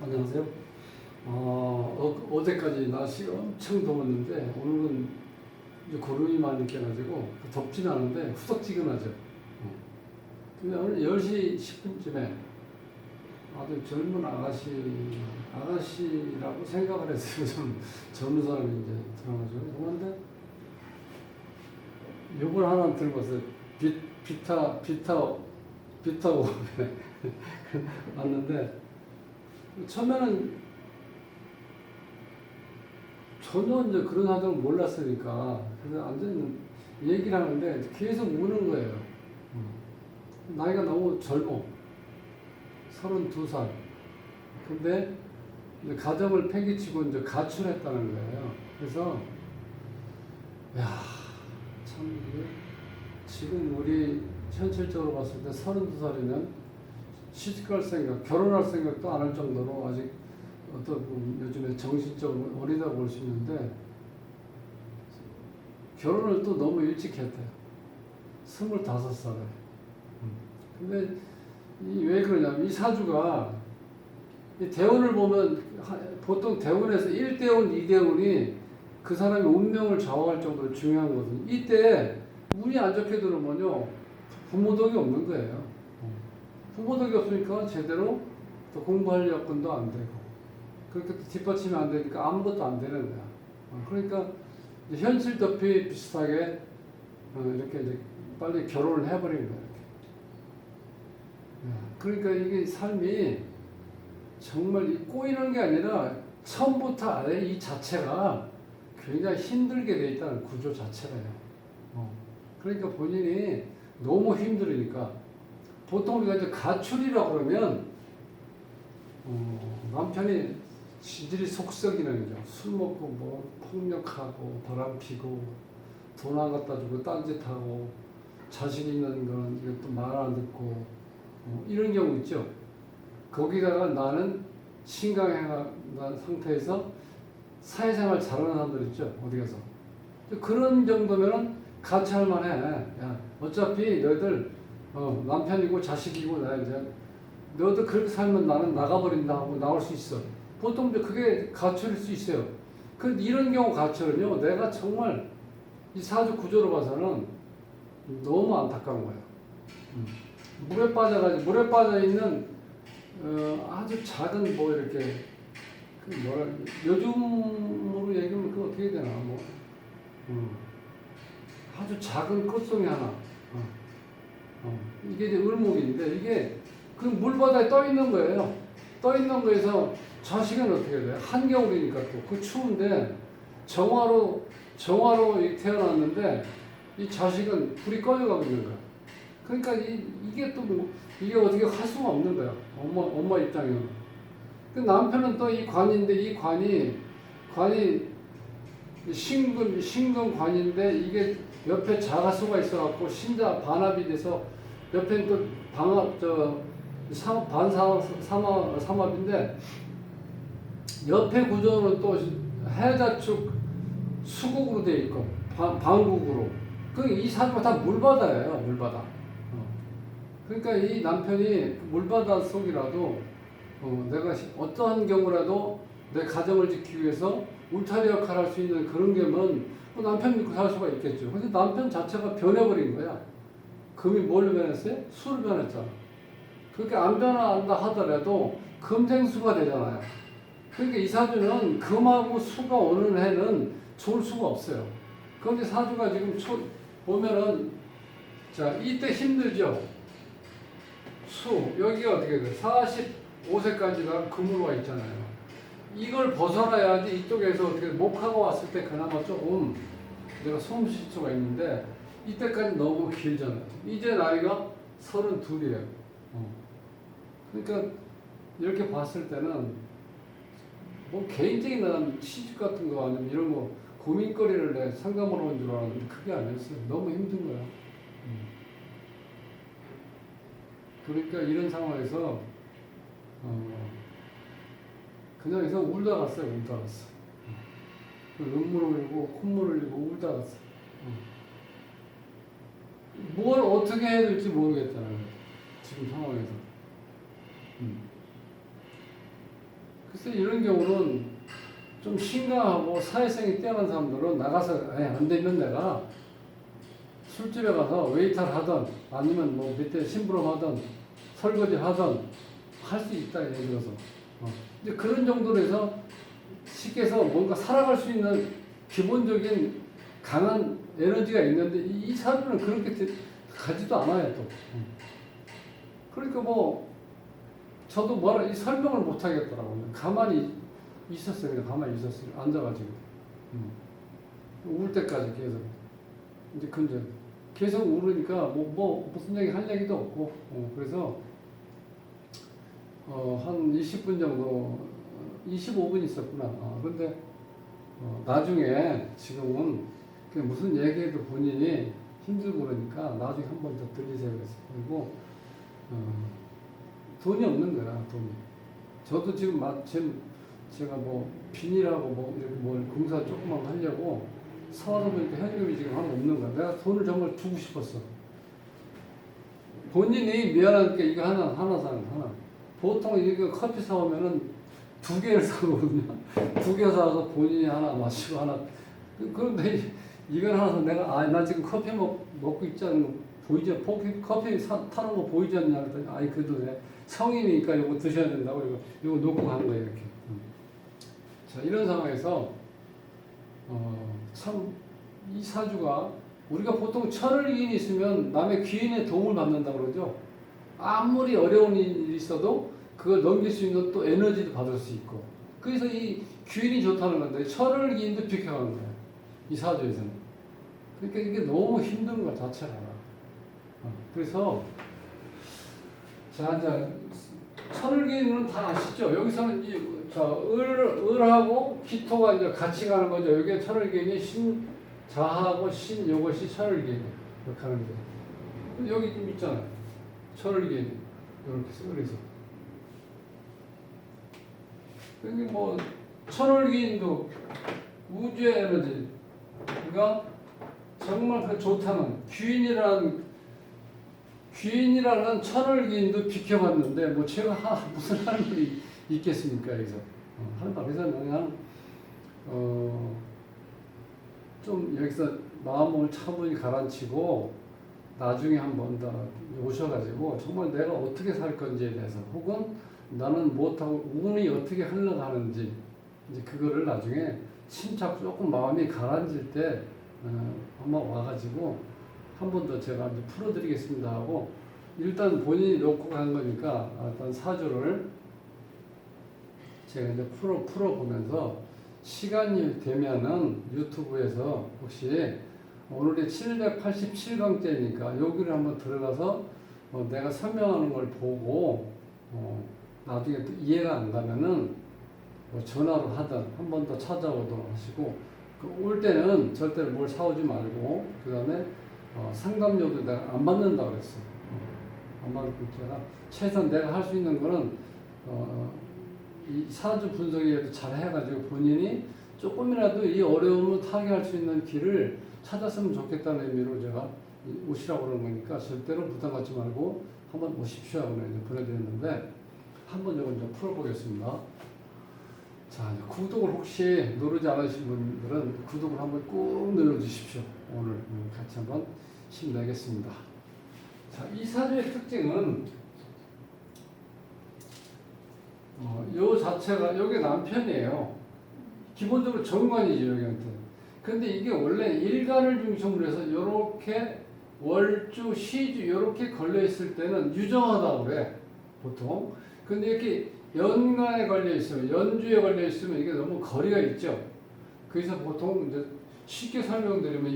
안녕하세요. 어제까지 날씨가 엄청 더웠는데 오늘은 이제 구름이 많이 껴가지고 덥진 않은데 후덥지근하죠. 근데 오늘 10시 10분쯤에 아주 젊은 아가씨라고 생각을 했어요. 좀 젊은 사람이 이제 들어가지고. 그런데 요걸 하나 들고서 비타고 왔는데 처음에는 전혀 이제 그런 사정을 몰랐으니까 그래서 완전 얘기를 하는데 계속 우는 거예요. 나이가 너무 젊어. 32살. 근데 이제 가정을 폐기치고 이제 가출했다는 거예요. 그래서 야, 참 이게 지금 우리 현실적으로 봤을 때 32살이면 시집갈 생각, 결혼할 생각도 안 할 정도로 아직 요즘에 정신적으로 어리다고 볼 수 있는데 결혼을 또 너무 일찍 했대요. 25살에. 근데 왜 그러냐면 이 사주가 이 대운을 보면 보통 대운에서 1대운, 2대운이 그 사람의 운명을 좌우할 정도로 중요한 거거든요. 이때 운이 안 좋게 들어오면요 부모덕이 없는 거예요. 부모덕이 없으니까 제대로 또 공부할 여건도 안 되고 그렇게 또 뒷받침이 안 되니까 아무것도 안 되는 거야. 그러니까 현실 도피 비슷하게 이렇게 이제 빨리 결혼을 해버리는 거야. 그러니까 이게 삶이 정말 꼬이는 게 아니라 처음부터 아예 이 자체가 굉장히 힘들게 돼 있다는 구조 자체가요. 그러니까 본인이 너무 힘들으니까 보통 우리가 이제 가출이라고 그러면 남편이 지들이 속썩이는 거죠. 술 먹고 뭐 폭력하고 바람 피고 돈 안 갖다 주고 딴짓하고 자식 있는 건 이것도 말 안 듣고 이런 경우 있죠. 거기다가 나는 신강행한 상태에서 사회생활 잘하는 사람들 있죠. 어디 가서 그런 정도면은 같이 할 만해. 야, 어차피 너희들 남편이고 자식이고 나 이제 너도 그렇게 살면 나는 나가버린다 하고 나올 수 있어. 보통 이제 그게 가출일 수 있어요. 그런데 이런 경우 가출은요, 내가 정말 이 사주 구조로 봐서는 너무 안타까운 거예요. 물에 빠져 있는 아주 작은 뭐 이렇게 요즘으로 얘기하면 그 어떻게 되나 아주 작은 꽃송이 하나. 이게 이제 을목인데 이게 그 물바다에 떠 있는 거예요. 떠 있는 거에서 자식은 어떻게 돼요? 한겨울이니까 또 그 추운데 정화로 태어났는데 이 자식은 불이 꺼져가고 있는 거야. 그러니까 이게 또 이게 어떻게 할 수가 없는 거야. 엄마 입장에는. 그 남편은 또 이 관인데 이 관이 신금 관인데 이게 옆에 자가수가 있어갖고 신자 반합이 돼서 옆에는 또 삼합인데 옆에 구조는 또 해자축 수국으로 돼 있고 방국으로. 이 사주가 다 물바다예요. 물바다. 그러니까 이 남편이 물바다 속이라도 내가 어떠한 경우라도 내 가정을 지키기 위해서 울타리 역할을 할 수 있는 그런 게면 남편 믿고 살 수가 있겠죠. 근데 남편 자체가 변해버린 거야. 금이 뭘 변했어요? 수를 변했잖아. 그렇게 안 변한다 하더라도 금생수가 되잖아요. 그러니까 이 사주는 금하고 수가 오는 해는 좋을 수가 없어요. 그런데 사주가 지금 보면은 자 이때 힘들죠. 수 여기가 어떻게 돼? 45세까지가 금으로 와 있잖아요. 이걸 벗어나야지 이쪽에서 어떻게 목화가 왔을 때 그나마 조금 내가 숨 쉴 수가 있는데 이때까지 너무 길잖아요. 이제 나이가 32이에요. 그러니까 이렇게 봤을 때는 뭐 개인적인 난 시집 같은 거 아니면 이런 거 고민거리를 내 상담을 온 줄 알았는데 그게 아니었어요. 너무 힘든 거야. 그러니까 이런 상황에서 그냥 여기서 울다 갔어요. 울다 갔어. 눈물을 흘리고 콧물을 흘리고 울다 갔어. 뭘 어떻게 해야 될지 모르겠잖아요. 지금 상황에서. 그래서 이런 경우는 좀 심각하고 사회성이 뛰어난 사람들은 나가서 안 되면 내가 술집에 가서 웨이터를 하던 아니면 뭐 밑에 심부름 하던 설거지 하던 할 수 있다 예를 들어서 근데 그런 정도로 해서 쉽게 해서 뭔가 살아갈 수 있는 기본적인 강한 에너지가 있는데 이 사주는 그렇게 가지도 않아요 또. 그러니까 뭐 저도 뭐라 설명을 못 하겠더라고요. 가만히 있었어요. 그냥 가만히 있었어요. 앉아가지고 울 때까지 계속 이제 근데 계속 울으니까 뭐 무슨 얘기 할 얘기도 없고 그래서 한 20분 정도 25분 있었구나. 근데 나중에 지금은 그냥 무슨 얘기해도 본인이 힘들고 그러니까 나중에 한 번 더 들리세요. 그리고 돈이 없는 거야 돈이. 저도 지금 마침 제가 뭐 비닐하고 뭐 이렇게 뭘 공사 조그만 거 하려고 사와서 보니까 현금이 지금 하나 없는 거야. 내가 돈을 정말 주고 싶었어. 본인이 미안하니까 이거 하나 사는 하나. 보통 이거 커피 사오면은 2개를 사거든요. 2개 사서 본인이 하나 마시고 하나. 그런데 이걸 하나 사 내가 나 지금 커피 먹고 있지 않는 거 보이지? 커피 타는 거 보이지 않냐 그랬더니 아니 그래도 내 성인이니까 이거 드셔야 된다고 이거 놓고 간 거예요 이렇게. 자 이런 상황에서 참 이 사주가 우리가 보통 천을기인이 있으면 남의 귀인의 도움을 받는다고 그러죠. 아무리 어려운 일이 있어도 그걸 넘길 수 있는 또 에너지도 받을 수 있고. 그래서 이 귀인이 좋다는 건데 천을기인도 비켜가는 거예요. 이 사주에서는. 그러니까 이게 너무 힘든 것 자체가. 그래서 자 이제 천을기인은 다 아시죠? 여기서는 을하고 기토가 이제 같이 가는 거죠. 여기에 천을기인이 자하고 신 요것이 천을기인 이렇게 하는 거죠. 여기 좀 있잖아요. 천을기인 이렇게 그래서 여기 뭐 천을기인도 우주의 에너지 그러니까 정말 그 좋다는 귀인이라는 천을기인도 비켜봤는데 뭐 제가 무슨 할 말이 있겠습니까 여기서 할 말에서 그냥 좀 여기서 마음을 차분히 가라앉히고 나중에 한 번 더 오셔가지고 정말 내가 어떻게 살 건지에 대해서 혹은 나는 못하고 운이 어떻게 흘러가는지 이제 그거를 나중에 침착 조금 마음이 가라앉을 때 한번 와가지고 한 번 더 제가 이제 풀어드리겠습니다 하고 일단 본인이 놓고 간 거니까 일단 사주를 제가 이제 풀어보면서 시간이 되면은 유튜브에서 혹시 오늘이 787강째니까 여기를 한번 들어가서 내가 설명하는 걸 보고 나중에 또 이해가 안 가면은 뭐 전화로 하든 한 번 더 찾아오도록 하시고 올 때는 절대로 뭘 사오지 말고 그 다음에 상담료도 내가 안 받는다고 그랬어. 안 받고 제가 최소한 내가 할 수 있는 거는 이 사주 분석이라도 잘 해가지고 본인이 조금이라도 이 어려움을 타개할 수 있는 길을 찾았으면 좋겠다는 의미로 제가 오시라고 그러는 거니까 절대로 부담 갖지 말고 한번 오십시오 하고 이제 보내드렸는데 한번 이걸 좀 풀어보겠습니다. 자, 이제 구독을 혹시 누르지 않으신 분들은 구독을 한번 꾹 눌러주십시오. 오늘 같이 한번 힘내겠습니다. 자, 이 사주의 특징은 요 자체가 여기 남편이에요. 기본적으로 정관이죠 여기한테. 근데 이게 원래 일간을 중심으로 해서 이렇게 월주, 시주 이렇게 걸려 있을 때는 유정하다고 그래 보통. 근데 이렇게 연간에 걸려 있으면 연주에 걸려 있으면 이게 너무 거리가 있죠. 그래서 보통 이제 쉽게 설명드리면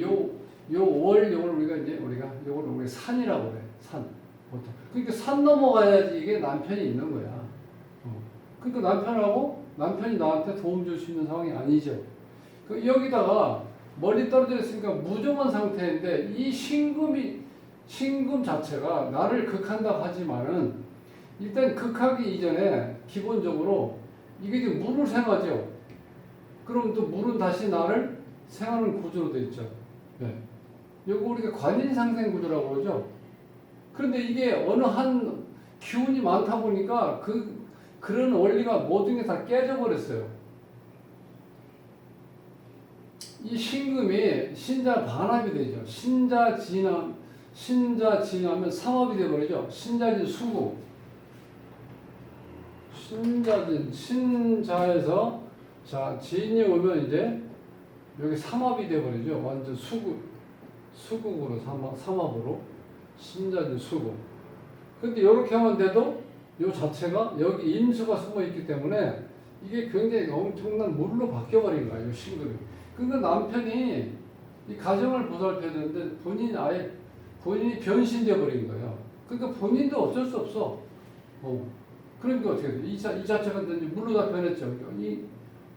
요월 요걸 우리가 요걸 산이라고 그래. 산 보통. 그러니까 산 넘어가야지 이게 남편이 있는 거야. 그러니까 남편이 나한테 도움 줄 수 있는 상황이 아니죠. 여기다가 멀리 떨어져 있으니까 무정한 상태인데 이 신금 자체가 나를 극한다고 하지만은 일단 극하기 이전에 기본적으로 이게 지금 물을 생하죠. 그럼 또 물은 다시 나를 생하는 구조로 되어 있죠. 네. 요거 우리가 관인상생 구조라고 그러죠. 그런데 이게 어느 한 기운이 많다 보니까 그 그런 원리가 모든 게 다 깨져버렸어요. 이 신금이 신자 반합이 되죠. 신자 진하면 삼합이 되어버리죠. 신자진 수구. 신자에서 자 진이 오면 이제 여기 삼합이 되어버리죠. 완전 수국으로 삼합으로 신자진 수국. 근데 이렇게 하면 돼도 요 자체가 여기 인수가 숨어 있기 때문에 이게 굉장히 엄청난 물로 바뀌어버린 거예요. 신금이. 그러니까 남편이 이 가정을 보살펴야 되는데 본인이 변신되어 버린 거예요. 그러니까 본인도 어쩔 수 없어. 그러니까 어떻게 돼? 이 자체가 이제 물로 다 변했죠. 이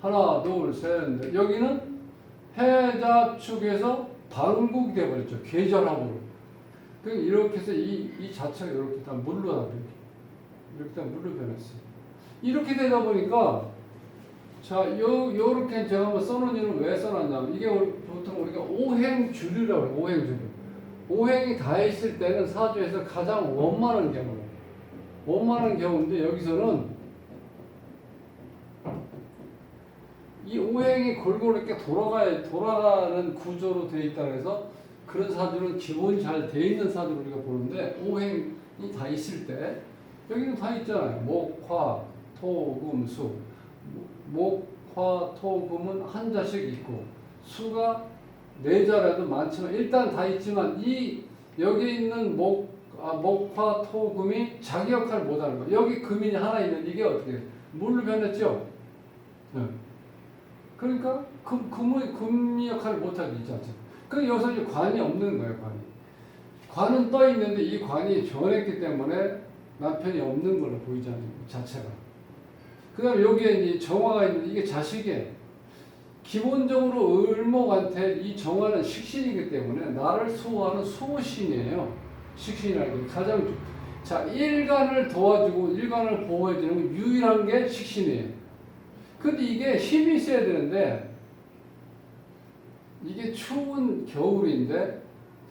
하나, 둘, 셋, 넷. 여기는 해자축에서 방국이 되어버렸죠. 계절합으로. 그러니까 이렇게 해서 이 자체가 이렇게 다 물로 다 이렇게 다 물로 변했어요. 이렇게 되다 보니까 자, 요렇게 제가 한번 써놓은 이유는 왜 써놨냐면 이게 보통 우리가 오행주류라고 해요. 오행주류. 오행이 다 있을 때는 사주에서 가장 원만한 경우인데 여기서는 이 오행이 골고루 이렇게 돌아가는 구조로 되어 있다 그래서 그런 사주는 기본이 잘 되어 있는 사주로 우리가 보는데 오행이 다 있을 때 여기는 다 있잖아요. 목, 화, 토, 금, 수. 목, 화, 토, 금은 한 자씩 있고 수가 네 자라도 많지만 일단 다 있지만 여기 있는 목, 화, 토, 금이 자기 역할을 못하는 거예요. 여기 금이 하나 있는데 이게 어떻게 돼요? 물로 변했죠? 네. 그러니까 금이 역할을 못하죠. 이 자체. 그러니까 여기서 이제 관이 없는 거예요. 관은 떠 있는데 이 관이 변했기 때문에 남편이 없는 걸로 보이잖아요. 자체가. 그 다음에 여기에 이제 정화가 있는데 이게 자식이에요. 기본적으로 을목한테 이 정화는 식신이기 때문에 나를 수호하는 수호신이에요. 식신이라는 게 가장 자 일간을 도와주고 일간을 보호해주는 유일한 게 식신이에요. 근데 이게 힘이 있어야 되는데 이게 추운 겨울인데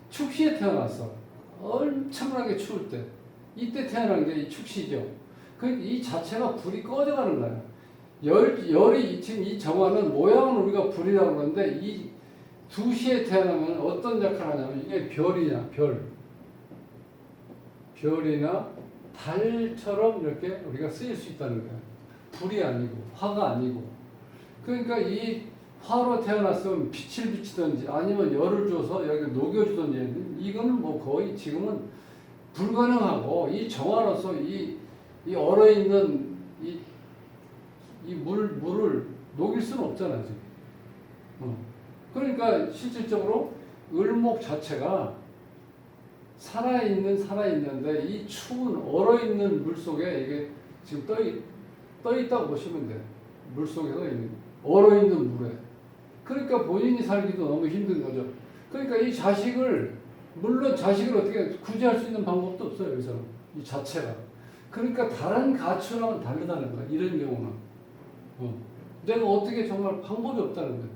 축시에 태어났어. 엄청나게 추울 때 이때 태어난 게 이 축시죠. 그러니까 이 자체가 불이 꺼져가는 거예요. 열이 지금 이 정화는 모양은 우리가 불이라고 그러는데 이 2시에 태어나면 어떤 역할을 하냐면 이게 별이나 달처럼 이렇게 우리가 쓰일 수 있다는 거예요. 불이 아니고 화가 아니고. 그러니까 이 화로 태어났으면 빛을 비치든지 아니면 열을 줘서 여기 녹여주든지 이거는 뭐 거의 지금은 불가능하고 이 정화로서 이 얼어있는 물을 녹일 수는 없잖아요, 지금. 그러니까 실질적으로 을목 자체가 살아있는데 이 추운 얼어있는 물 속에 이게 지금 떠 있다고 보시면 돼요. 물 속에 떠 있는, 얼어있는 물에. 그러니까 본인이 살기도 너무 힘든 거죠. 그러니까 이 물론 자식을 어떻게 구제할 수 있는 방법도 없어요, 여기서는. 이 자체가. 그러니까 다른 가축랑은 다르다는 거야, 이런 경우는. 내가 어떻게 정말 방법이 없다는 거야.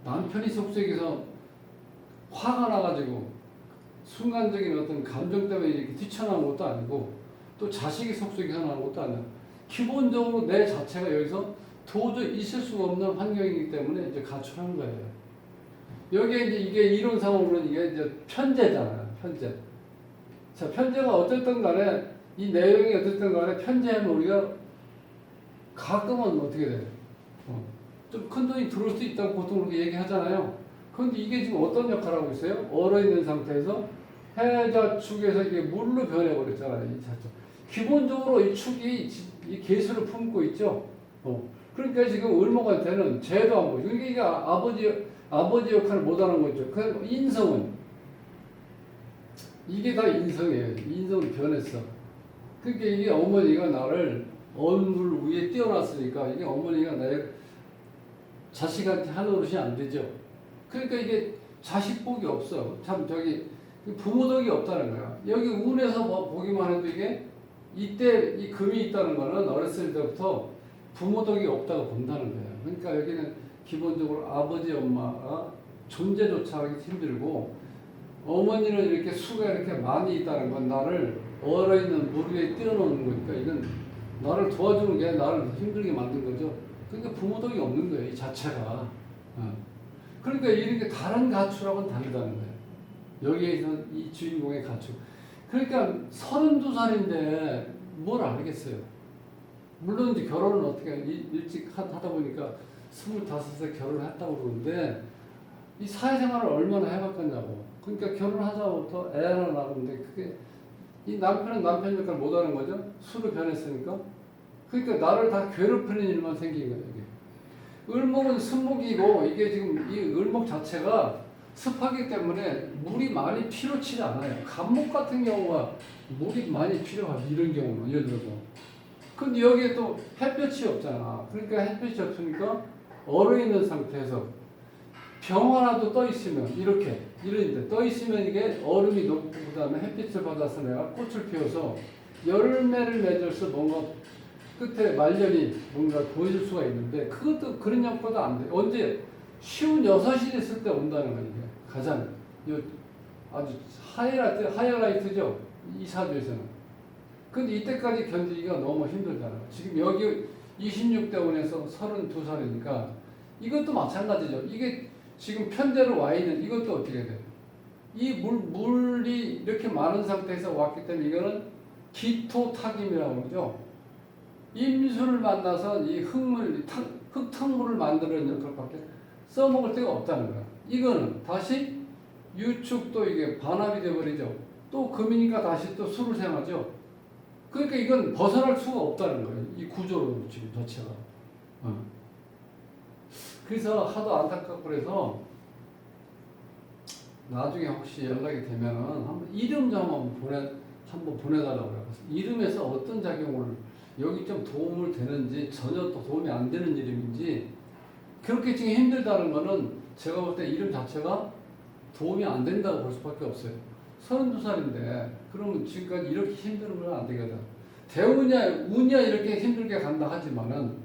남편이 속속에서 화가 나가지고 순간적인 어떤 감정 때문에 이렇게 뛰쳐나온 것도 아니고 또 자식이 속속에서 나온 것도 아니야. 기본적으로 내 자체가 여기서 도저히 있을 수가 없는 환경이기 때문에 이제 가출한 거예요. 여기에 이제 이게 이론상으로는 이게 이제 편제잖아요. 편제. 자, 편제가 어쨌든 간에 이 내용이 어쨌든 간에 편제하면 우리가 가끔은 어떻게 돼요? 좀 큰 돈이 들어올 수 있다고 보통 그렇게 얘기하잖아요. 그런데 이게 지금 어떤 역할을 하고 있어요? 얼어있는 상태에서 해자축에서 이게 물로 변해버렸잖아요. 이 자체. 기본적으로 이 축이 이 개수를 품고 있죠. 그러니까 지금 을목한테는 죄도 안 보이고 이게 아버지 역할을 못하는 거죠. 그 인성은 이게 다 인성이에요. 인성은 변했어. 그러니까 이게 어머니가 나를 얼굴 위에 띄워놨으니까 이게 어머니가 내 자식한테 할 노릇이 안 되죠. 그러니까 이게 자식 복이 없어. 참 부모 덕이 없다는 거야. 여기 운에서 보기만 해도 이때 이 금이 있다는 거는 어렸을 때부터 부모 덕이 없다고 본다는 거야. 그러니까 여기는 기본적으로 아버지 엄마가 존재조차 하기 힘들고 어머니는 이렇게 수가 이렇게 많이 있다는 건 나를 얼어있는 물 위에 띄워놓는 거니까 이건 나를 도와주는 게 나를 힘들게 만든 거죠. 그러니까 부모덕이 없는 거예요, 이 자체가. 어. 그러니까 이렇게 다른 가출하고는 다르다는 거예요. 여기에서 이 주인공의 가출. 그러니까 32살인데 뭘 알겠어요. 물론 이제 결혼은 어떻게 일찍 하다 보니까 25세 결혼을 했다고 그러는데 이 사회생활을 얼마나 해봤겠냐고. 그러니까 결혼하자부터 애 하나 낳았는데 그게 이 남편은 남편 역할을 못하는 거죠. 술을 변했으니까. 그러니까 나를 다 괴롭히는 일만 생긴 거예요. 이게. 을목은 습목이고 이게 지금 이 을목 자체가 습하기 때문에 물이 많이 필요치 않아요. 간목 같은 경우가 물이 많이 필요하죠. 이런 경우는 예를 들어서. 근데 여기에 또 햇볕이 없잖아. 그러니까 햇볕이 없으니까 얼어 있는 상태에서 병 하나도 떠 있으면 이렇게 이런데 떠 있으면 이게 얼음이 녹고 그다음에 햇빛을 받아서 내가 꽃을 피워서 열매를 맺어서 뭔가 끝에 말년이 뭔가 보여줄 수가 있는데 그것도 그런 약보다 안 돼. 언제 쉬운 6시 됐을 때 온다는 거예요. 이게 가장 아주 하이라이트죠. 이 사주에서는. 근데 이때까지 견디기가 너무 힘들잖아요. 지금 여기 26대원에서 32살이니까 이것도 마찬가지죠. 이게 지금 편제로 와 있는 이것도 어떻게 돼요? 이 물이 이렇게 많은 상태에서 왔기 때문에 이거는 기토탁임이라고 그러죠. 임수를 만나서 이 흙탕물을 만드는 역할밖에 써먹을 데가 없다는 거야. 이거는 다시 유축도 이게 반합이 돼버리죠. 또 금이니까 다시 또 술을 생하죠. 그러니까 이건 벗어날 수가 없다는 거예요. 이 구조로 지금 자체가. 그래서 하도 안타깝고 그래서 나중에 혹시 연락이 되면은 한번 이름 좀 한번 보내달라고 그래요. 이름에서 어떤 작용을 여기 좀 도움을 되는지 전혀 또 도움이 안 되는 이름인지 그렇게 지금 힘들다는 거는 제가 볼 때 이름 자체가 도움이 안 된다고 볼 수밖에 없어요. 32살인데 그러면 지금까지 이렇게 힘든 건 안 되거든. 대운이야 운이야 이렇게 힘들게 간다 하지만은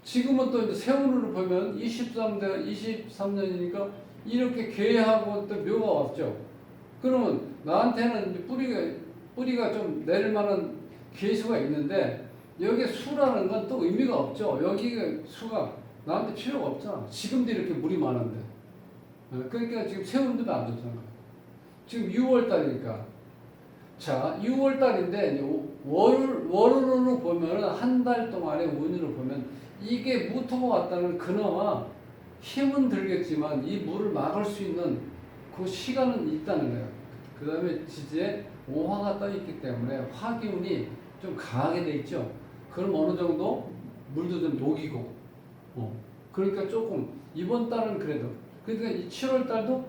지금은 또 이제 세운으로 보면 23년이니까 이렇게 괴하고 또 묘가 왔죠. 그러면 나한테는 이제 뿌리가 좀 내릴 만한 괴수가 있는데 여기에 수라는 건 또 의미가 없죠. 여기가 수가 나한테 필요가 없잖아. 지금도 이렇게 물이 많은데. 그러니까 지금 세운도 안 좋잖아. 지금 6월달이니까. 자, 6월달인데 월으로 보면 한 달 동안의 운으로 보면 이게 무토가 왔다는 그나마 힘은 들겠지만 이 물을 막을 수 있는 그 시간은 있다는 거예요. 그 다음에 지지에 오화가 떠 있기 때문에 화기운이 좀 강하게 돼 있죠. 그럼 어느 정도 물도 좀 녹이고, 그러니까 조금 이번 달은 그래도 그러니까 이 7월 달도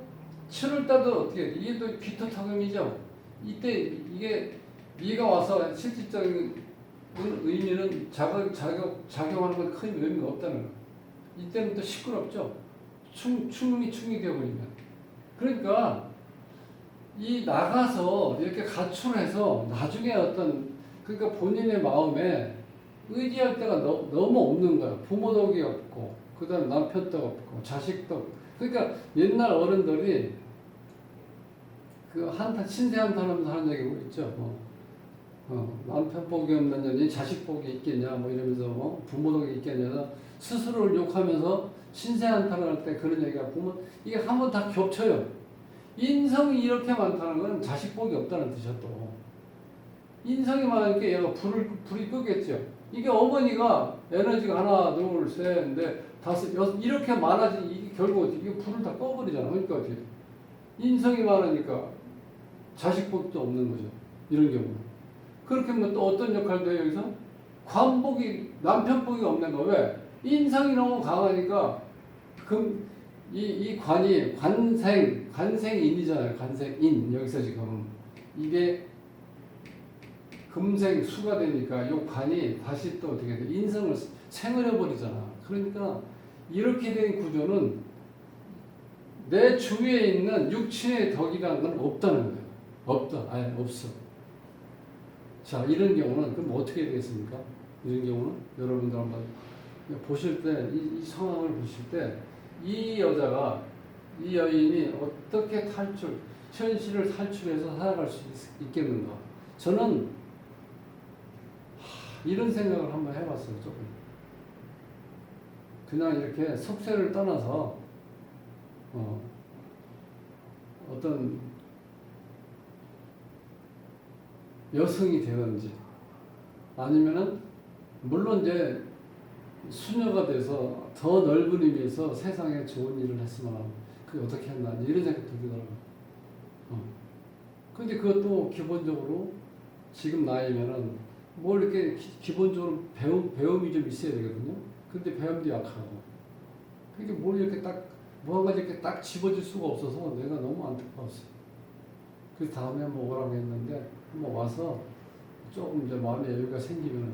어떻게 이게 또 기토탁음이죠. 이때 이게 미가 와서 실질적인 의미는 작용하는 건 큰 의미가 없다는 거예요. 이때는 또 시끄럽죠. 충이 되어버리면. 그러니까 이 나가서 이렇게 가출해서 나중에 그러니까 본인의 마음에 의지할 때가 너무 없는 거야. 부모 덕이 없고, 그 다음에 남편 덕 없고, 자식 덕. 그러니까 옛날 어른들이 신세 한탄하면서 하는 얘기 있죠. 남편 복이 없는 년이 자식 복이 있겠냐, 뭐 이러면서 부모 덕이 있겠냐, 스스로를 욕하면서 신세 한탄할 때 그런 얘기가 보면 이게 한번 다 겹쳐요. 인성이 이렇게 많다는 건 자식 복이 없다는 뜻이야 또. 인성이 많으니까 얘가 불이 끄겠죠. 이게 어머니가 에너지가 하나, 둘, 셋, 넷, 다섯, 여섯 이렇게 많아지 이게 결국 이게 불을 다 꺼버리잖아. 그러니까 어떻게 인성이 많으니까 자식 복도 없는 거죠. 이런 경우. 그렇게 하면 또 어떤 역할도 해요, 여기서? 남편 복이 없는 거. 왜? 인성이 너무 강하니까, 이 관이 관생인이잖아요. 관생인. 여기서 지금. 이게 금생 수가 되니까 이 관이 다시 또 어떻게 돼? 인성을 생을해버리잖아. 그러니까 이렇게 된 구조는 내 주위에 있는 육친의 덕이라는 건 없다는 거예요. 없다. 아예 없어. 자, 이런 경우는 그럼 어떻게 되겠습니까? 이런 경우는 여러분들 한번 보실 때, 이 상황을 보실 때, 이 여인이 어떻게 현실을 탈출해서 살아갈 수 있겠는가? 저는 이런 생각을 한번 해봤어요. 조금. 그냥 이렇게 속세를 떠나서 어떤 여성이 되든지 아니면은 물론 이제 수녀가 돼서 더 넓은 의미에서 세상에 좋은 일을 했으면 하고 그게 어떻게 했나 이런 생각이 들더라고요. 근데 그것도 기본적으로 지금 나이면은 뭘 이렇게 기본적으로 배움이 좀 있어야 되거든요. 근데 배움도 약하고 그러니까 뭘 이렇게 딱 뭐 한 가지 이렇게 딱 집어줄 수가 없어서 내가 너무 안타까웠어요. 그 다음에 뭐 오라고 했는데 한번 와서 조금 이제 마음의 여유가 생기면은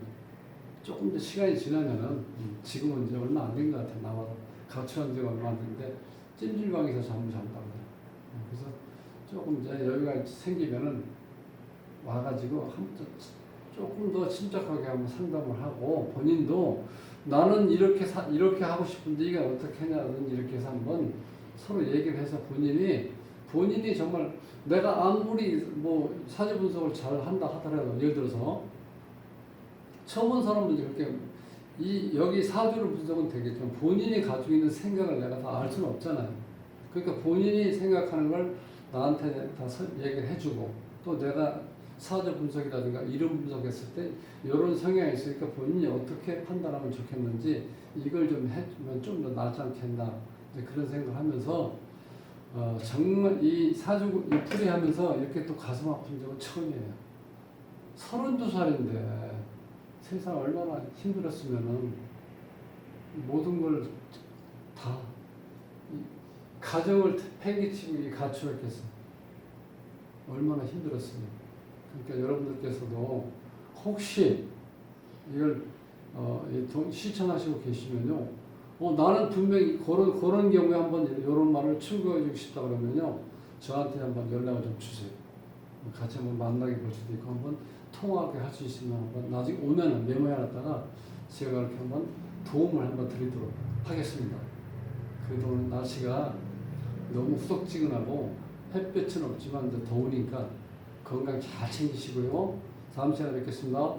조금 더 시간이 지나면은 지금은 이제 얼마 안 된 것 같아요. 나와서 가출한 지가 얼마 안 됐는데 찜질방에서 잠을 잔다고 그래요. 그래서 조금 이제 여유가 생기면은 와가지고 조금 더 침착하게 한번 상담을 하고 본인도 나는 이렇게 하고 싶은데 이게 어떻게 하냐든지 이렇게 해서 한번 서로 얘기를 해서 본인이 정말 내가 아무리 뭐 사주 분석을 잘 한다 하더라도 예를 들어서 처음 온 사람은 이렇게 여기 사주를 분석은 되겠지만 본인이 가지고 있는 생각을 내가 다 알 수는 없잖아요. 그러니까 본인이 생각하는 걸 나한테 다 얘기를 해주고 또 내가 사주 분석이라든가 이름 분석했을 때 이런 성향이 있으니까 본인이 어떻게 판단하면 좋겠는지 이걸 좀 해주면 좀 더 낫지 않겠나 그런 생각을 하면서 정말 이 사주 이 풀이하면서 이렇게 또 가슴 아픈 적은 처음이에요. 32살인데 세상 얼마나 힘들었으면은 모든 걸 다 가정을 팽개치고 이 가출했겠어. 얼마나 힘들었으면. 그러니까 여러분들께서도 혹시 이걸 실천하시고 계시면요, 나는 분명히 그런 경우에 한번 이런 말을 충고해주고 싶다 그러면요, 저한테 한번 연락을 좀 주세요. 같이 한번 만나게 볼 수도 있고 한번 통화하게 할 수 있으면 한번 나중에 오면은 메모해놨다가 제가 이렇게 한번 도움을 한번 드리도록 하겠습니다. 그래도 오늘 날씨가 너무 후덥지근하고 햇볕은 없지만 더우니까 건강 잘 챙기시고요. 다음 시간에 뵙겠습니다.